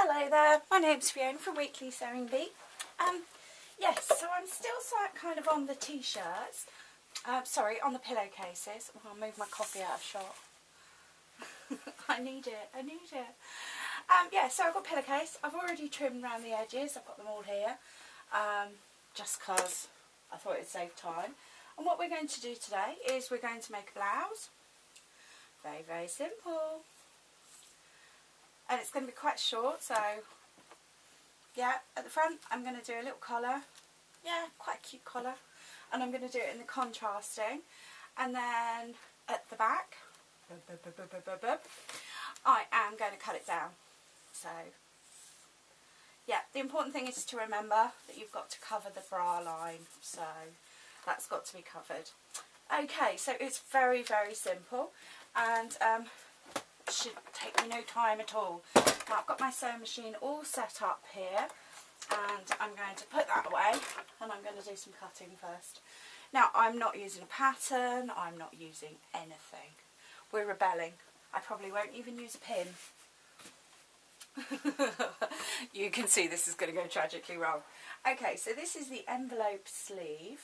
Hello there, my name's Fiona from Weekly Sewing Bee. Yes, so I'm still kind of on the t-shirts, sorry, on the pillowcases. Oh, I'll move my coffee out of shot. I need it. Yeah, so I've got a pillowcase. I've already trimmed around the edges. I've got them all here, just because I thought it'd save time. And what we're going to do today is we're going to make a blouse. Very, very simple. And it's going to be quite short, so yeah, at the front I'm going to do a little collar. Yeah, quite a cute collar. And I'm going to do it in the contrasting. And then at the back, I am going to cut it down. So yeah, the important thing is to remember that you've got to cover the bra line. So that's got to be covered. Okay, so it's very, very simple. And should take me no time at all. Now I've got my sewing machine all set up here, and I'm going to put that away, and I'm going to do some cutting first. Now I'm not using a pattern, I'm not using anything. We're rebelling. I probably won't even use a pin. You can see this is going to go tragically wrong. Okay, so this is the envelope sleeve,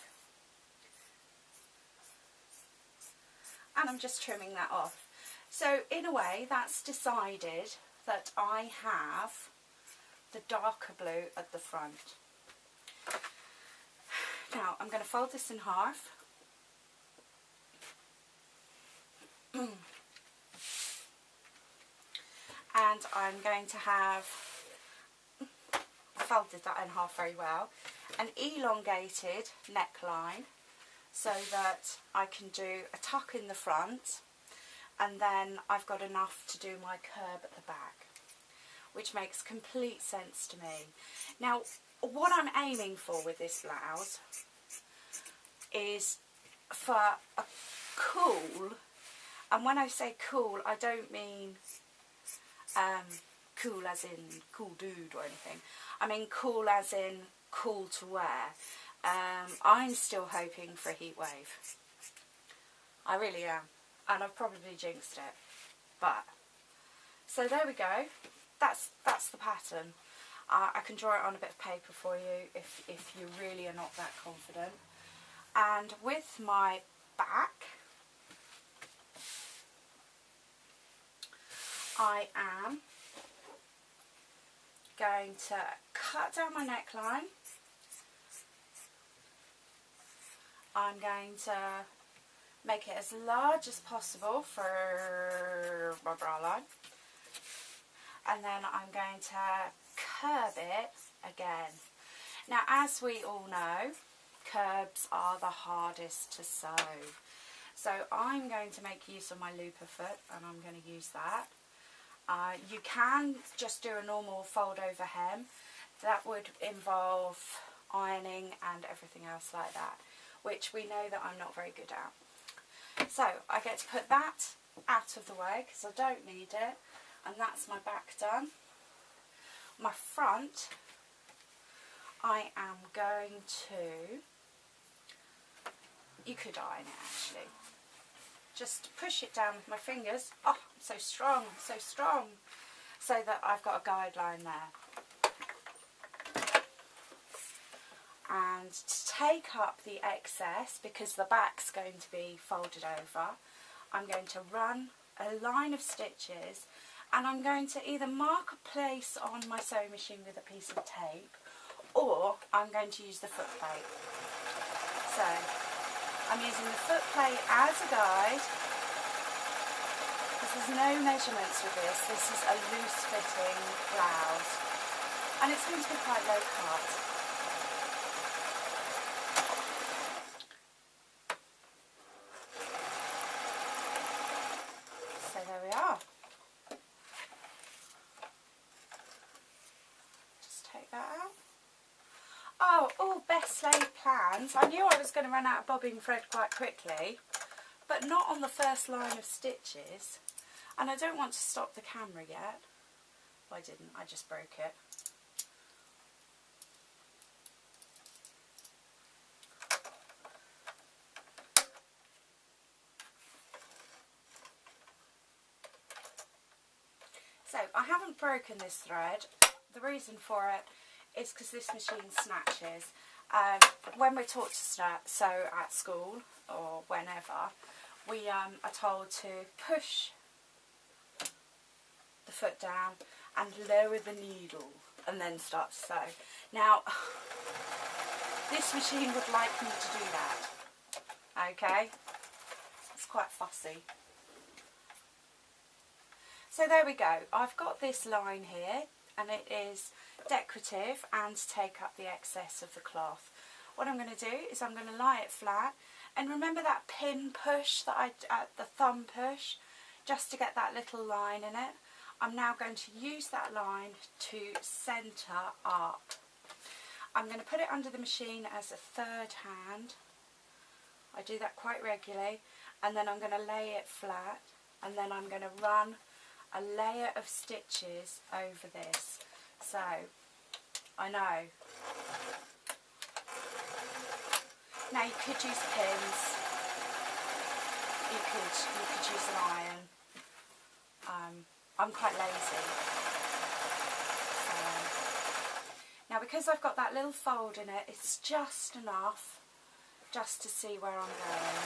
and I'm just trimming that off. So in a way that's decided that I have the darker blue at the front. Now I'm going to fold this in half. And I'm going to have, folded that in half very well, an elongated neckline so that I can do a tuck in the front, and then I've got enough to do my curb at the back, which makes complete sense to me. Now what I'm aiming for with this blouse is for a cool, and when I say cool I don't mean cool as in cool dude or anything. I mean cool as in cool to wear. I'm still hoping for a heat wave. I really am. And I've probably jinxed it. But, so there we go. That's the pattern. I can draw it on a bit of paper for you if you really are not that confident. And with my back, I am going to cut down my neckline. I'm going to make it as large as possible for my bra line. And then I'm going to curb it again. Now as we all know, curbs are the hardest to sew. So I'm going to make use of my looper foot, and I'm going to use that. You can just do a normal fold over hem. That would involve ironing and everything else like that, which we know that I'm not very good at. So I get to put that out of the way because I don't need it, and that's my back done. My front, I am going to, you could iron it actually, just push it down with my fingers. Oh, I'm so strong, so that I've got a guideline there. And to take up the excess, because the back's going to be folded over, I'm going to run a line of stitches, and I'm going to either mark a place on my sewing machine with a piece of tape, or I'm going to use the foot plate. So I'm using the foot plate as a guide. There's no measurements with this. This is a loose fitting blouse, and it's going to be quite low cut. So there we are. Just take that out. Oh, best laid plans. I knew I was going to run out of bobbin thread quite quickly, but not on the first line of stitches. And I don't want to stop the camera yet. Well, I didn't, I just broke it. So I haven't broken this thread. the reason for it is because this machine snatches. When we're taught to sew at school or whenever, we are told to push the foot down and lower the needle and then start to sew. Now, this machine would like me to do that, okay? It's quite fussy. So there we go. I've got this line here, and it is decorative and to take up the excess of the cloth. What I'm going to do is I'm going to lie it flat, and remember that pin push that the thumb push, just to get that little line in it. I'm now going to use that line to centre up. I'm going to put it under the machine as a third hand. I do that quite regularly, and then I'm going to lay it flat, and then I'm going to run a layer of stitches over this. So, I know. Now you could use pins, you could use an iron. I'm quite lazy. Now because I've got that little fold in it, it's just enough just to see where I'm going.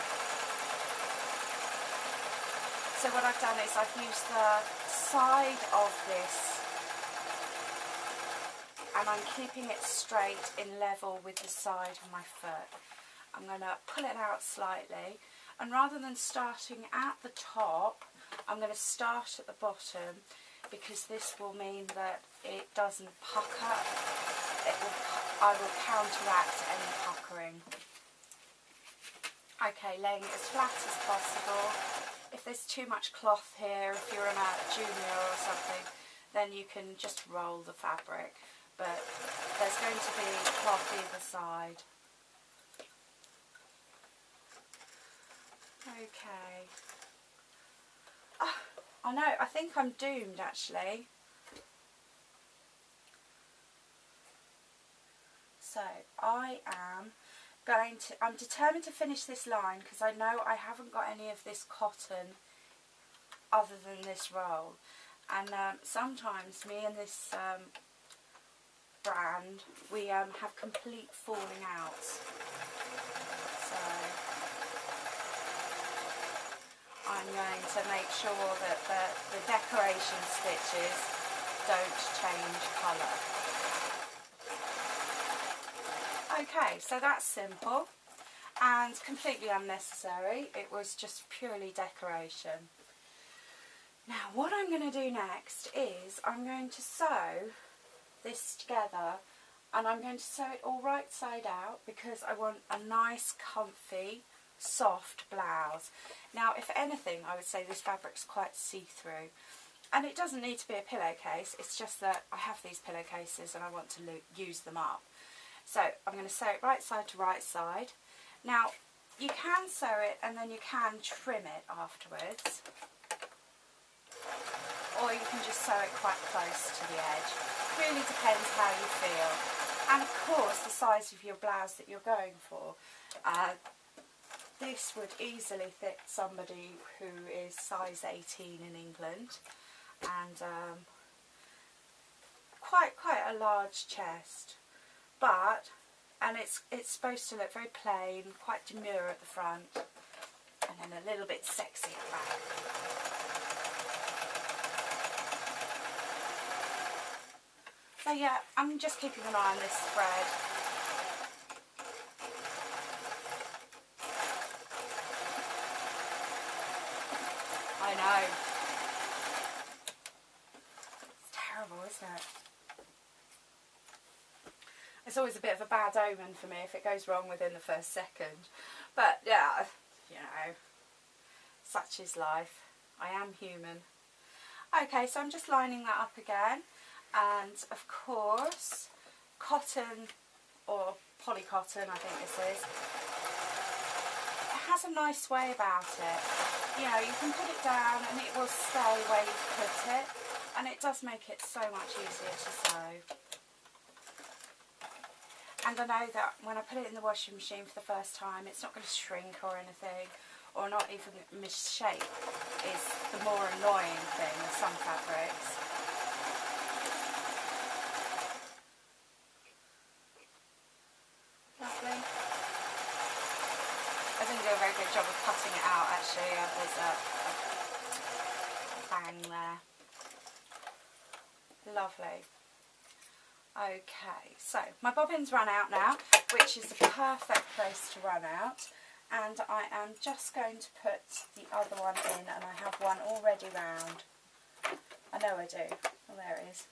So what I've done is I've used the side of this, and I'm keeping it straight in level with the side of my foot. I'm going to pull it out slightly, and rather than starting at the top, I'm going to start at the bottom, because this will mean that it doesn't pucker. I will counteract any puckering. Okay, laying it as flat as possible. If there's too much cloth here, if you're a junior or something, then you can just roll the fabric. But there's going to be cloth either side. Okay. Oh, I know, I think I'm doomed actually. So I'm determined to finish this line, because I know I haven't got any of this cotton other than this roll. And sometimes me and this brand, we have complete falling outs. So I'm going to make sure that the decoration stitches don't change colour. Okay, so that's simple and completely unnecessary. It was just purely decoration. Now what I'm going to do next is I'm going to sew this together, and I'm going to sew it all right side out, because I want a nice comfy soft blouse. Now if anything, I would say this fabric's quite see-through, and it doesn't need to be a pillowcase, it's just that I have these pillowcases and I want to use them up. So I'm going to sew it right side to right side. Now you can sew it and then you can trim it afterwards, or you can just sew it quite close to the edge. Really depends how you feel, and of course the size of your blouse that you're going for. This would easily fit somebody who is size 18 in England, and quite a large chest. And it's supposed to look very plain, quite demure at the front, and then a little bit sexy at the back. So yeah, I'm just keeping an eye on this thread. I know. It's terrible, isn't it? It's always a bit of a bad omen for me if it goes wrong within the first second. But yeah, you know, such is life. I am human. Okay, so I'm just lining that up again. And of course, cotton, or polycotton I think this is, it has a nice way about it. You know, you can put it down and it will stay where you've put it, and it does make it so much easier to sew. And I know that when I put it in the washing machine for the first time, it's not going to shrink or anything, or not even misshape is the more annoying thing with some fabrics. job of cutting it out actually. There's a bang there. Lovely. Okay, so my bobbins run out now, which is the perfect place to run out, and I am just going to put the other one in, and I have one already round. I know I do. Oh, there it is.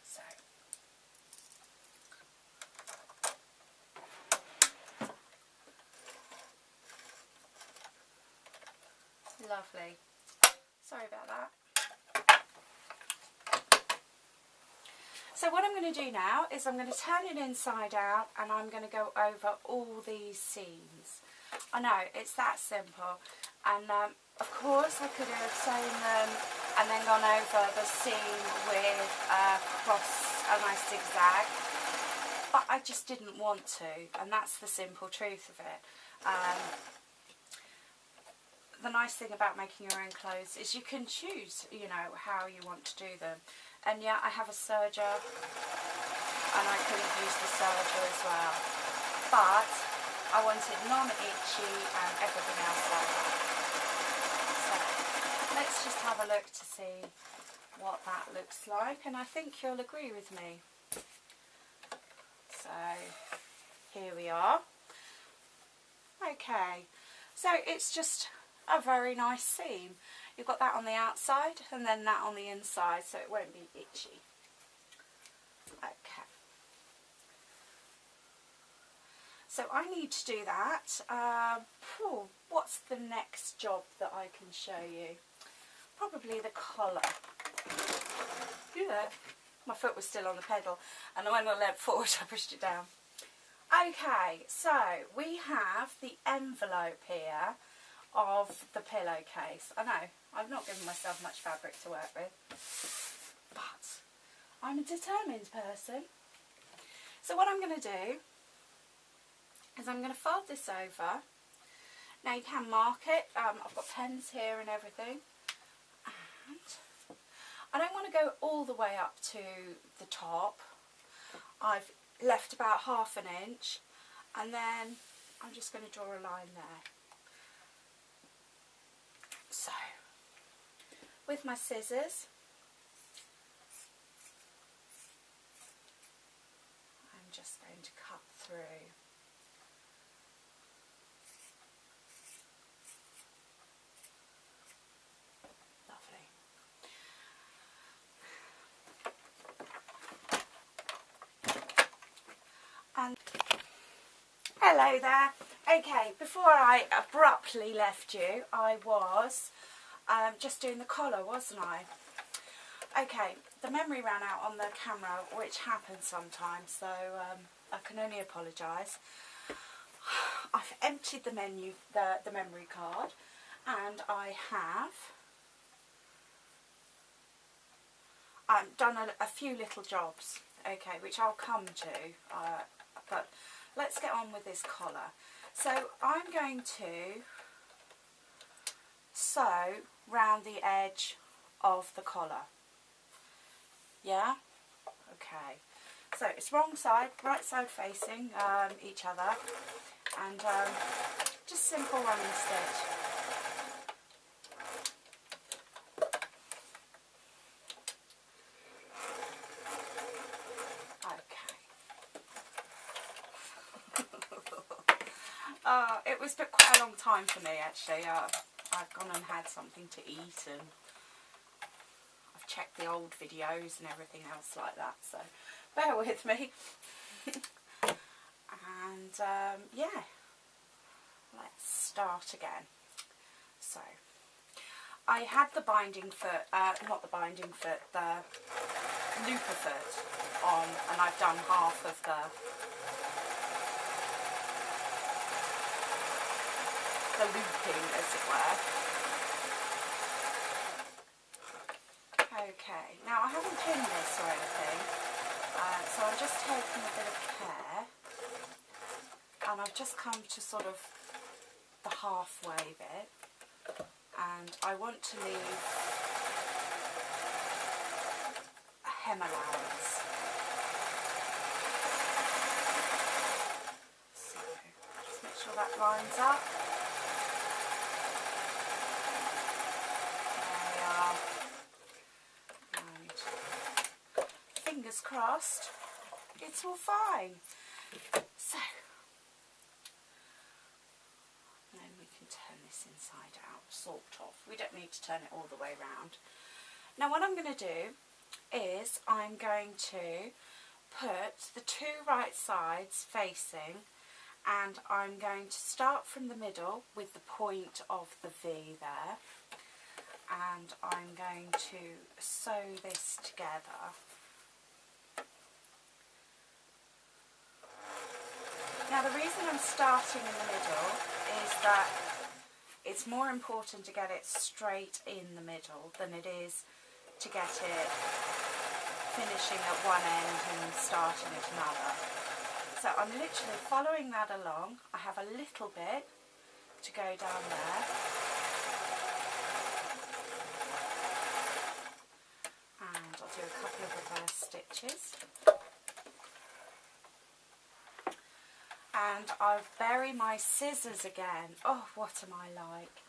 So. Lovely. Sorry about that. So what I'm going to do now is I'm going to turn it inside out, and I'm going to go over all these seams. I know, it's that simple. And of course I could have sewn them and then gone over the seam with a nice zigzag, but I just didn't want to, and that's the simple truth of it. The nice thing about making your own clothes is you can choose, you know, how you want to do them. And yeah, I have a serger, and I could have used the serger as well, but I want it non-itchy and everything else like that. So let's just have a look to see what that looks like, and I think you'll agree with me. So here we are. Okay, so it's just a very nice seam. You've got that on the outside and then that on the inside, so it won't be itchy. Okay. So I need to do that. What's the next job that I can show you? Probably the collar. Yeah. My foot was still on the pedal, and when I leant forward I pushed it down. Okay, so we have the envelope here of the pillowcase. I know, I've not given myself much fabric to work with, but I'm a determined person. So what I'm going to do is I'm going to fold this over. Now you can mark it. I've got pens here and everything. And I don't want to go all the way up to the top. I've left about ½ an inch, and then I'm just going to draw a line there. So, with my scissors, I'm just going to cut through. Lovely. And hello there. Okay, before I abruptly left you, I was just doing the collar, wasn't I? Okay, the memory ran out on the camera, which happens sometimes, so I can only apologise. I've emptied the memory card, and I have done a few little jobs, okay, which I'll come to, but let's get on with this collar. So I'm going to sew round the edge of the collar. Yeah? Okay. So it's wrong side, right side facing each other, and just simple running stitch. It was quite a long time for me actually. I've gone and had something to eat, and I've checked the old videos and everything else like that, so bear with me. And yeah, let's start again. So I had the binding foot, not the binding foot, the looper foot on, and I've done half of the looping, as it were. Okay, now I haven't pinned this or anything, so I'm just taking a bit of care, and I've just come to sort of the halfway bit, and I want to leave a hem allowance. sure that lines up. There we are. And fingers crossed, it's all fine. So, then we can turn this inside out, sort of. We don't need to turn it all the way round. Now what I'm going to do is I'm going to put the two right sides facing, and I'm going to start from the middle with the point of the V there, and I'm going to sew this together. Now the reason I'm starting in the middle is that it's more important to get it straight in the middle than it is to get it finishing at one end and starting at another. So I'm literally following that along. I have a little bit to go down there. And I'll do a couple of reverse stitches. And I'll bury my scissors again. Oh, what am I like?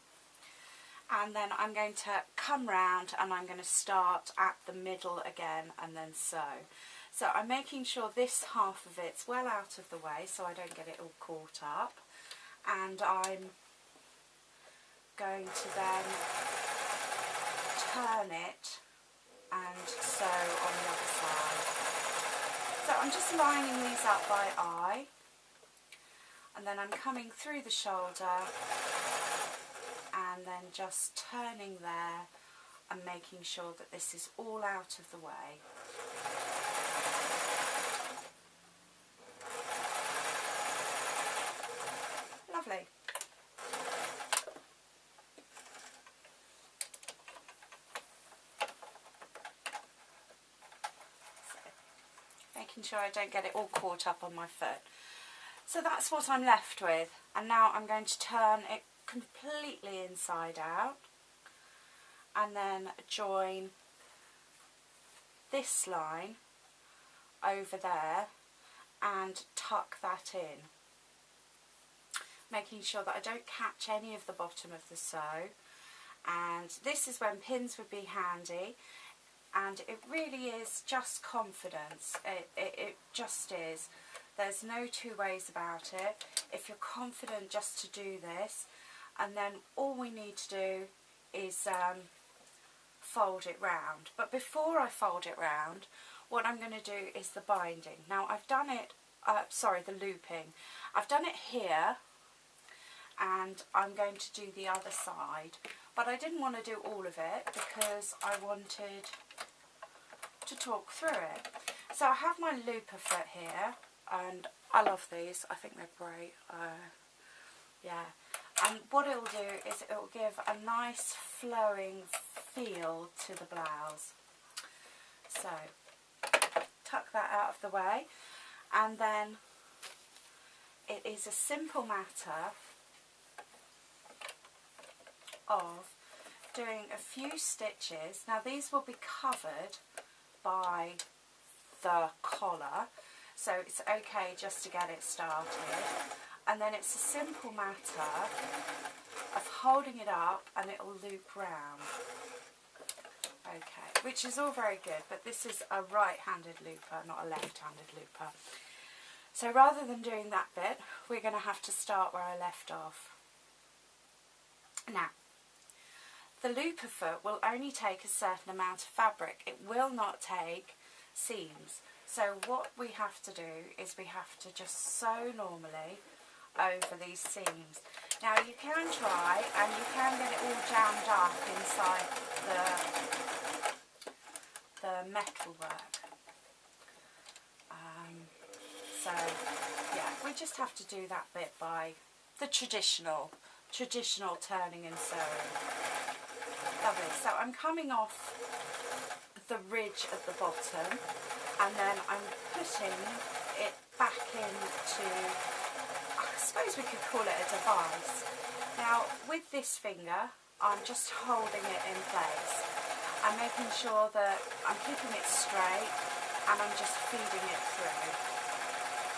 And then I'm going to come round and I'm going to start at the middle again and then sew. So I'm making sure this half of it's well out of the way so I don't get it all caught up. And I'm going to then turn it and sew on the other side. So I'm just lining these up by eye. And then I'm coming through the shoulder and then just turning there and making sure that this is all out of the way. Lovely. So, making sure I don't get it all caught up on my foot. So that's what I'm left with, and now I'm going to turn it completely inside out and then join this line over there and tuck that in, making sure that I don't catch any of the bottom of the sew. And this is when pins would be handy, and it really is just confidence. It just is. There's no two ways about it. If you're confident just to do this, and then all we need to do is fold it round. But before I fold it round, what I'm going to do is the binding. Now I've done it, the looping. I've done it here, and I'm going to do the other side. But I didn't want to do all of it because I wanted to talk through it. So I have my looper foot here, and I love these. I think they're great. Yeah. And what it'll do is it'll give a nice flowing feel to the blouse. So tuck that out of the way, and then it is a simple matter of doing a few stitches. Now these will be covered by the collar, so it's okay just to get it started. And then it's a simple matter of holding it up and it'll loop round. Okay, which is all very good, but this is a right-handed looper, not a left-handed looper. So rather than doing that bit, we're going to have to start where I left off. Now, the looper foot will only take a certain amount of fabric. It will not take seams. So what we have to do is we have to just sew normally over these seams. Now you can try and you can get it all jammed up inside the metal work. So yeah, we just have to do that bit by the traditional turning and sewing. Lovely. So I'm coming off the ridge at the bottom, and then I'm putting it back into, I suppose we could call it a device. Now with this finger I'm just holding it in place. I'm making sure that I'm keeping it straight and I'm just feeding it through.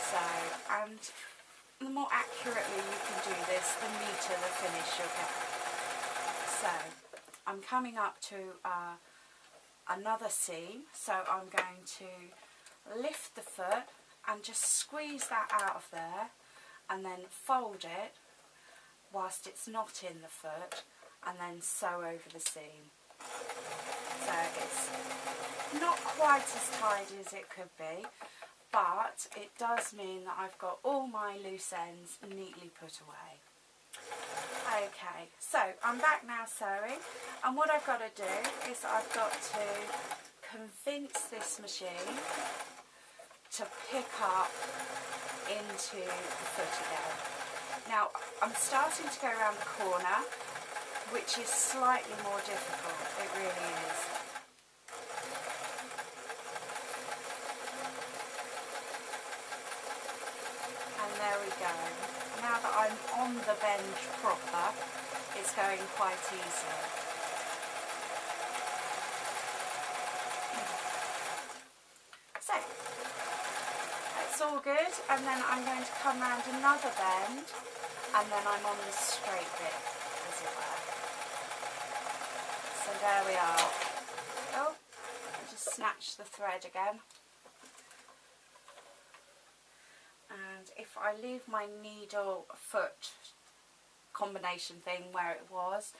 So, and the more accurately you can do this, the neater the finish you'll get. So I'm coming up to another seam, so I'm going to lift the foot and just squeeze that out of there and then fold it whilst it's not in the foot and then sew over the seam. So it's not quite as tidy as it could be, but it does mean that I've got all my loose ends neatly put away. Okay, so I'm back now sewing, and what I've got to do is I've got to convince this machine to pick up into the foot again. Now I'm starting to go around the corner, which is slightly more difficult, it really is. And there we go. Now that I'm on the bend proper, it's going quite easy. So, it's all good, and then I'm going to come round another bend, and then I'm on the straight bit, as it were. So there we are. Oh, I just snatched the thread again. And if I leave my needle foot combination thing where it was,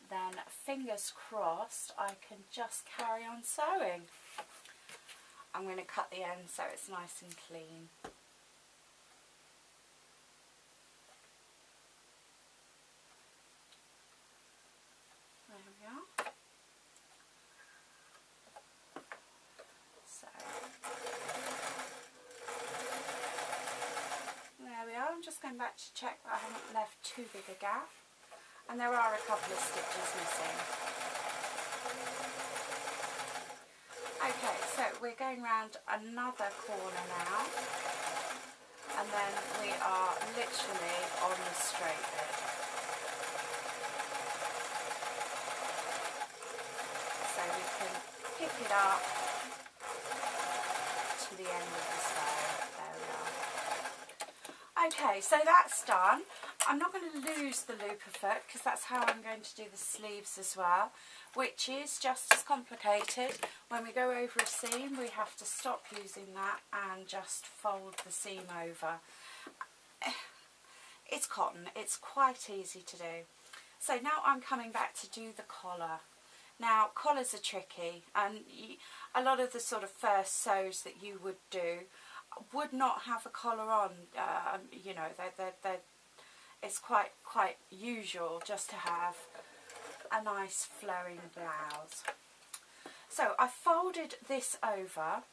then fingers crossed I can just carry on sewing. I'm going to cut the end so it's nice and clean. There we are. So there we are. I'm just going back to check that I haven't left too big a gap, and there are a couple of stitches missing. Okay, so we're going round another corner now, and then we are literally on the straight bit. So we can pick it up to the end of the sew. There we are. Okay, so that's done. I'm not going to lose the loop of foot because that's how I'm going to do the sleeves as well, which is just as complicated. When we go over a seam, we have to stop using that and just fold the seam over. It's cotton, it's quite easy to do. So now I'm coming back to do the collar. Now, collars are tricky, and a lot of the sort of first sews that you would do would not have a collar on. You know, it's quite usual just to have a nice flowing blouse. So I folded this over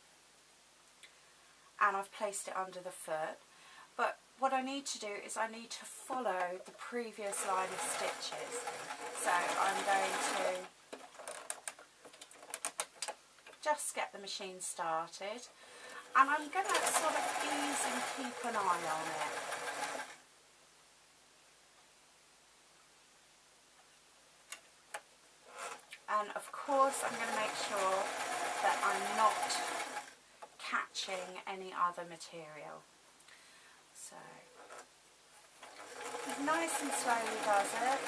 and I've placed it under the foot, but what I need to do is I need to follow the previous line of stitches. So I'm going to just get the machine started, and I'm going to sort of ease and keep an eye on it. And of course I'm going to make sure that I'm not catching any other material. So, nice and slowly does it.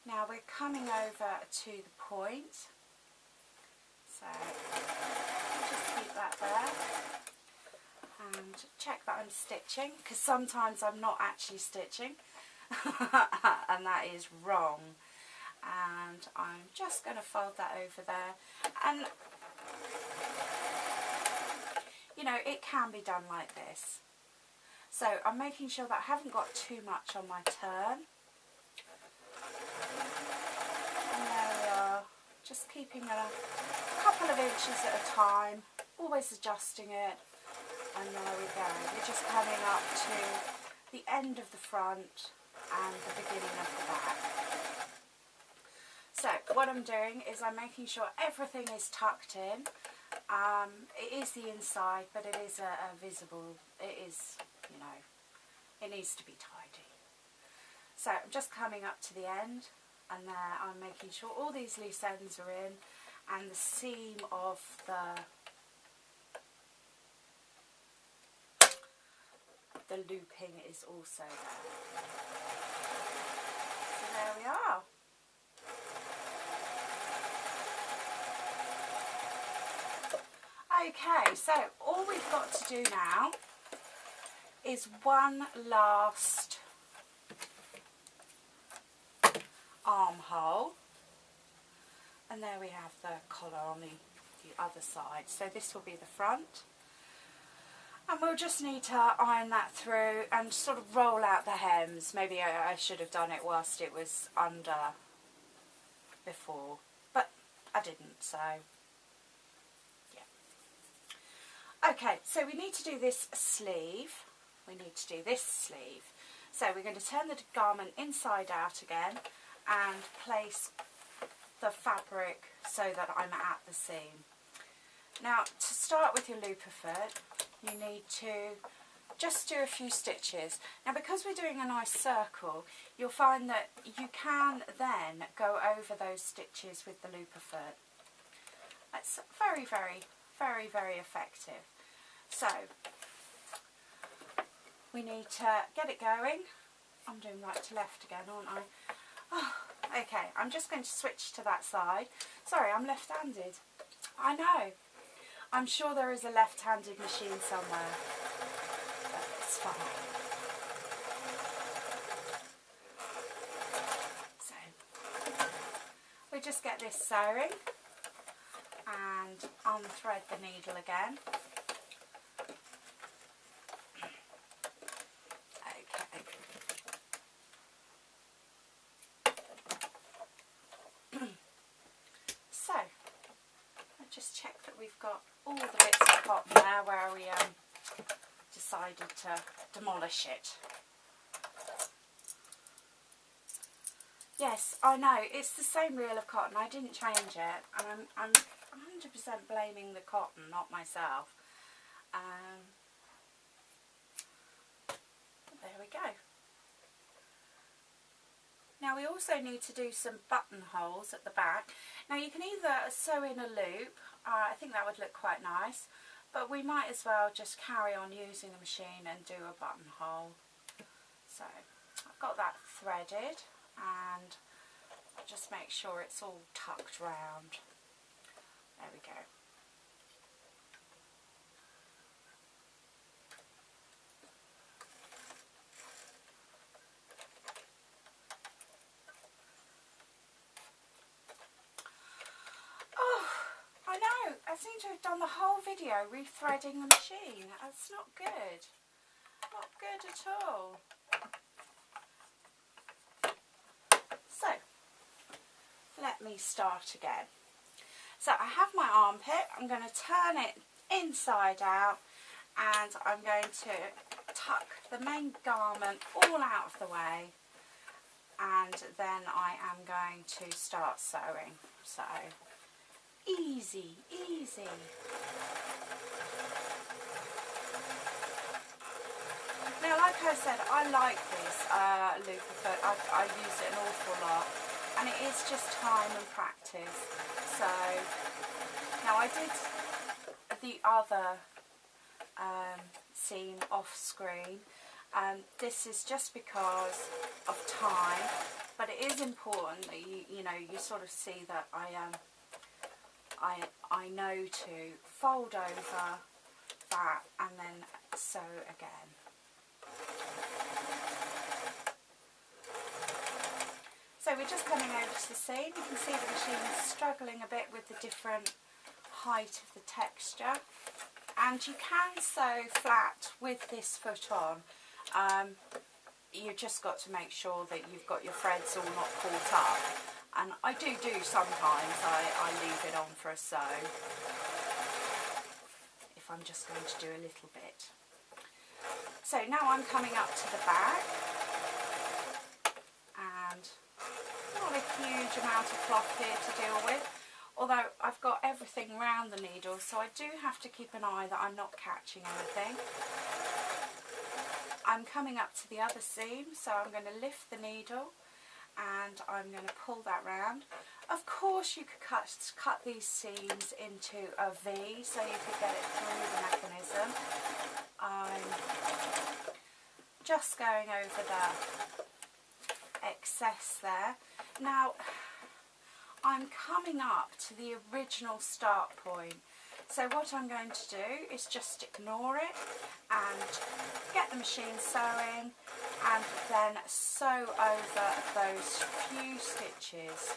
Now we're coming over to the point, so just keep that there and check that I'm stitching, because sometimes I'm not actually stitching and that is wrong. And I'm just going to fold that over there, and you know, it can be done like this. So I'm making sure that I haven't got too much on my turn. And there we are, just keeping a couple of inches at a time, always adjusting it, and there we go. We're just coming up to the end of the front and the beginning of the back. So what I'm doing is I'm making sure everything is tucked in. It is the inside, but it is a visible, it is, you know, it needs to be tidy. So I'm just coming up to the end, and there I'm making sure all these loose ends are in, and the seam of the looping is also there. So there we are. Okay, so all we've got to do now is one last armhole, and there we have the collar on the other side. So this will be the front, and we'll just need to iron that through and sort of roll out the hems. Maybe I should have done it whilst it was under before, but I didn't, so yeah. Okay, so we need to do this sleeve. We need to do this sleeve. So we're going to turn the garment inside out again and place the fabric so that I'm at the seam. Now, to start with your looper foot, you need to just do a few stitches. Now, because we're doing a nice circle, you'll find that you can then go over those stitches with the looper foot. That's very, very, very, very effective. So, we need to get it going. I'm doing right to left again, aren't I? Oh, okay, I'm just going to switch to that side. Sorry, I'm left-handed. I know. I'm sure there is a left-handed machine somewhere. But it's fine. So, we just get this sewing and unthread the needle again. So, I'll just check that we've got all the bits of cotton there where we decided to demolish it. Yes, I know, it's the same reel of cotton, I didn't change it, and I'm 100% blaming the cotton, not myself. There we go. Now we also need to do some buttonholes at the back. Now you can either sew in a loop, I think that would look quite nice, but we might as well just carry on using the machine and do a buttonhole. So I've got that threaded, and I'll just make sure it's all tucked round. There we go. I seem to have done the whole video rethreading the machine. That's not good. Not good at all. So, let me start again. So I have my armpit. I'm going to turn it inside out, and I'm going to tuck the main garment all out of the way, and then I am going to start sewing. So, easy, easy. Now, like I said, I like this looper foot. I use it an awful lot, and it is just time and practice. So, now I did the other seam off screen. This is just because of time, but it is important that you sort of see that I know to fold over that and then sew again. So we're just coming over to the seam. You can see the machine is struggling a bit with the different height of the texture, and you can sew flat with this foot on. You've just got to make sure that you've got your threads all not caught up. And I do sometimes, I leave it on for a sew, if I'm just going to do a little bit. So now I'm coming up to the back, and not a huge amount of cloth here to deal with, although I've got everything round the needle, so I do have to keep an eye that I'm not catching anything. I'm coming up to the other seam, so I'm going to lift the needle, and I'm going to pull that round. Of course you could cut these seams into a V so you could get it through the mechanism. I'm just going over the excess there. Now I'm coming up to the original start point. So what I'm going to do is just ignore it and get the machine sewing and then sew over those few stitches.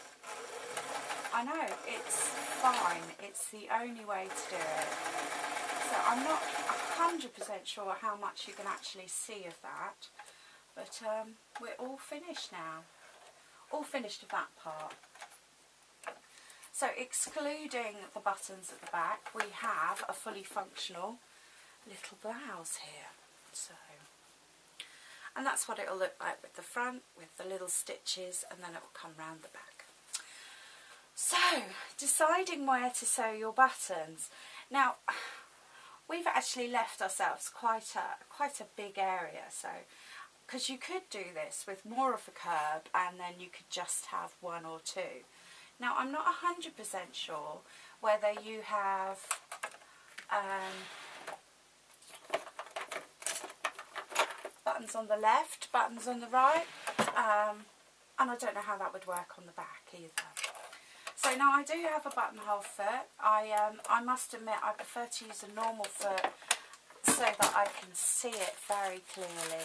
I know, it's fine, it's the only way to do it. So I'm not 100% sure how much you can actually see of that, but we're all finished now. All finished with that part. So excluding the buttons at the back, we have a fully functional little blouse here. So, and that's what it'll look like with the front, with the little stitches, and then it will come round the back. So, deciding where to sew your buttons. Now, we've actually left ourselves quite a big area, so because you could do this with more of a curb and then you could just have one or two. Now, I'm not 100% sure whether you have buttons on the left, buttons on the right, and I don't know how that would work on the back either. So now I do have a buttonhole foot. I must admit I prefer to use a normal foot so that I can see it very clearly.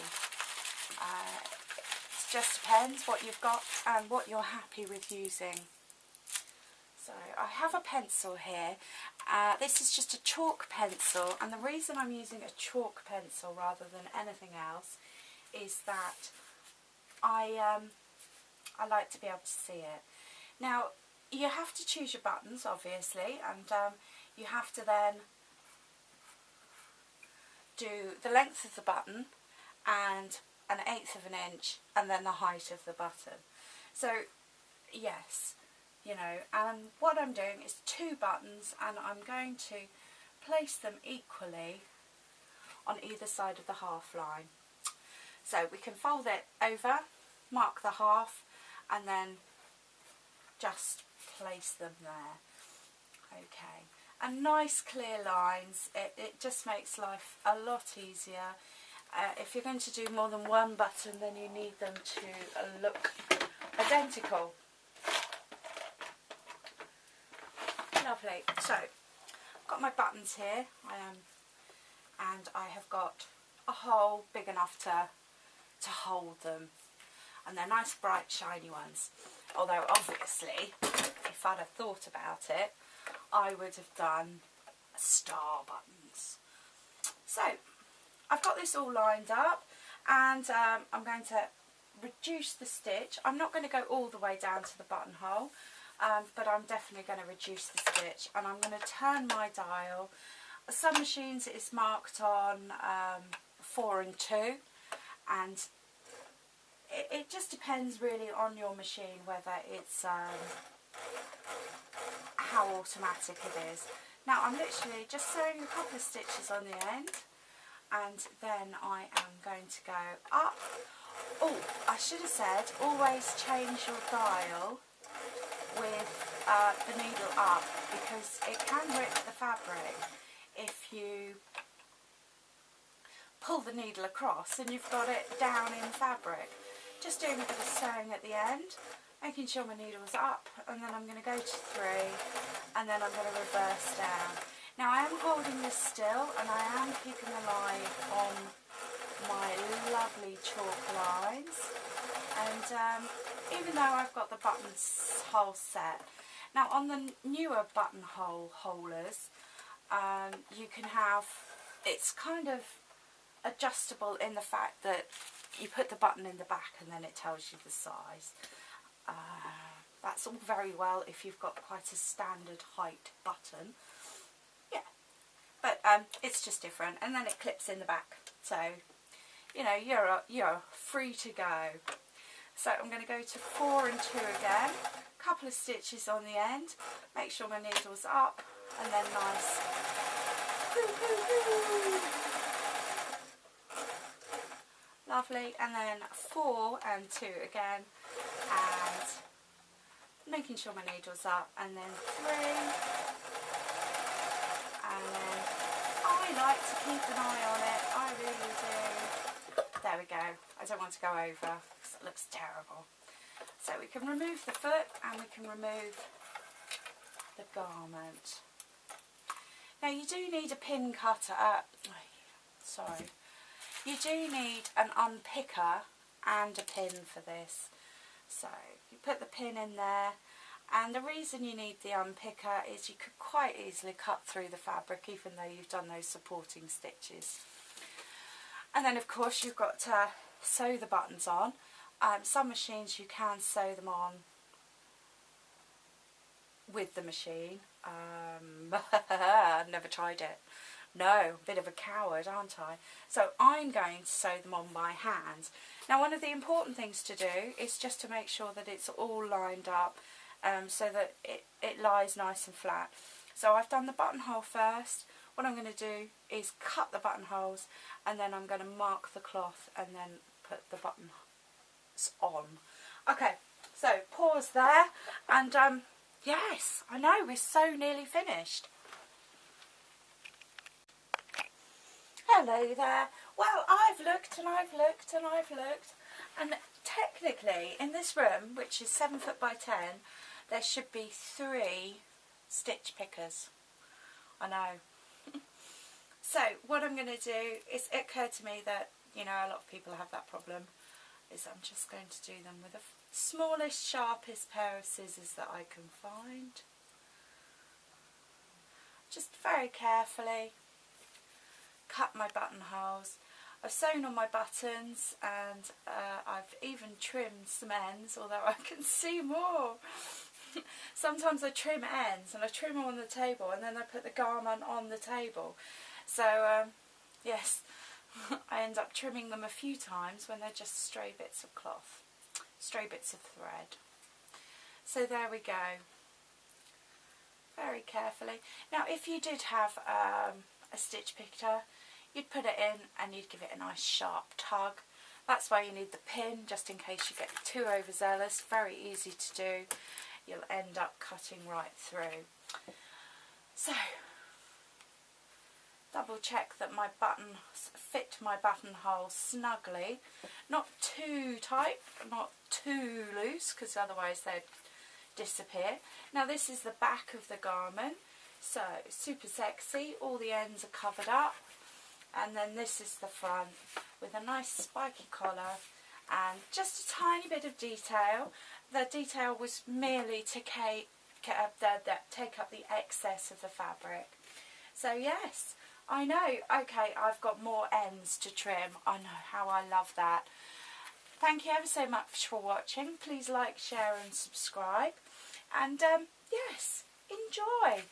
It just depends what you've got and what you're happy with using. So I have a pencil here. This is just a chalk pencil, and the reason I'm using a chalk pencil rather than anything else is that I like to be able to see it. Now, you have to choose your buttons, obviously, and you have to then do the length of the button and 1/8 of an inch and then the height of the button. So, yes, you know, and what I'm doing is 2 buttons, and I'm going to place them equally on either side of the half line. So we can fold it over, mark the half, and then just place them there. Okay, and nice clear lines. It just makes life a lot easier. If you're going to do more than one button, then you need them to look identical. Lovely. So I've got my buttons here, and I have got a hole big enough to hold them, and they're nice bright shiny ones. Although obviously, if I'd have thought about it, I would have done star buttons. So I've got this all lined up, and I'm going to reduce the stitch. I'm not going to go all the way down to the buttonhole, but I'm definitely going to reduce the stitch, and I'm going to turn my dial. Some machines it is marked on 4 and 2, and it just depends really on your machine whether it's how automatic it is. Now I'm literally just sewing a couple of stitches on the end, and then I am going to go up. Oh, I should have said always change your dial with the needle up, because it can rip the fabric if you pull the needle across and you've got it down in fabric. Just doing a bit of sewing at the end, making sure my needle's up, and then I'm going to go to 3, and then I'm going to reverse down. Now I am holding this still, and I am keeping an eye on my lovely chalk lines, and even though I've got the buttonhole set, now on the newer buttonhole holers, you can have, it's kind of adjustable in the fact that you put the button in the back and then it tells you the size. That's all very well if you've got quite a standard height button, yeah, but it's just different, and then it clips in the back, so you know you're free to go. So I'm going to go to 4 and 2 again, couple of stitches on the end, make sure my needle's up, and then nice. Lovely, and then 4 and 2 again, and making sure my needle's up, and then 3, and then I like to keep an eye on it, I really do. There we go. I don't want to go over because it looks terrible. So we can remove the foot and we can remove the garment. Now you do need a pin cutter, sorry, you do need an unpicker and a pin for this. So you put the pin in there, and the reason you need the unpicker is you could quite easily cut through the fabric even though you've done those supporting stitches. And then of course you've got to sew the buttons on. Some machines you can sew them on with the machine. Never tried it. No, bit of a coward, aren't I? So I'm going to sew them on by hand. Now one of the important things to do is just to make sure that it's all lined up so that it lies nice and flat. So I've done the buttonhole first. What I'm going to do is cut the buttonholes, and then I'm going to mark the cloth and then put the buttons on. Okay, so pause there, and yes, I know, we're so nearly finished. Hello there. Well, I've looked and I've looked and I've looked, and technically in this room, which is 7 foot by 10, there should be 3 stitch pickers. I know. So what I'm going to do is, it occurred to me that, you know, a lot of people have that problem, is I'm just going to do them with the smallest, sharpest pair of scissors that I can find. Just very carefully cut my buttonholes. I've sewn on my buttons, and I've even trimmed some ends, although I can see more. Sometimes I trim ends and I trim them on the table, and then I put the garment on the table. So yes, I end up trimming them a few times when they're just stray bits of cloth, stray bits of thread. So there we go, very carefully. Now if you did have a stitch picker, you'd put it in and you'd give it a nice sharp tug. That's why you need the pin, just in case you get too overzealous. Very easy to do. You'll end up cutting right through. So double check that my buttons fit my buttonhole snugly, not too tight, not too loose, because otherwise they'd disappear. Now this is the back of the garment, so super sexy, all the ends are covered up, and then this is the front with a nice spiky collar and just a tiny bit of detail. The detail was merely to take up the excess of the fabric. So yes, I know, okay, I've got more ends to trim. I know how I love that. Thank you ever so much for watching. Please like, share and subscribe. And yes, enjoy.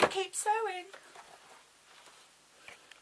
Keep sewing.